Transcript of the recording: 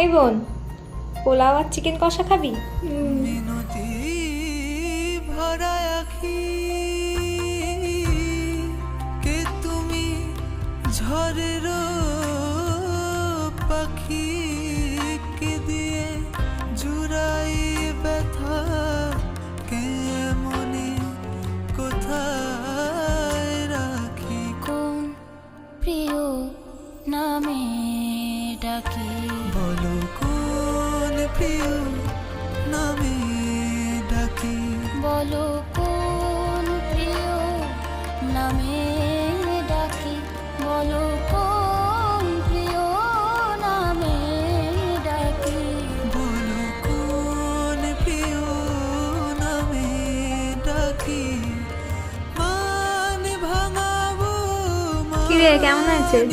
এই বোন, পোলাও আর চিকেন কষা খাবি? মিনতি ভরা আখি, কে তুমি ঝড়ের পাখি, কে দিয়ে জুড়াই ব্যথা, কেমনে কোথায় রাখি। কোন প্রিয় নামে ডাকি, বলো কোন প্রিয় নামে ডাকি। বলো কোন প্রিয় নামে ডাকি, বলো কোন প্রিয় নামে ডাকি। বলো কোন প্রিয় নামে ডাকি। মান ভাঙাবো কিরে, কেমন আছিস?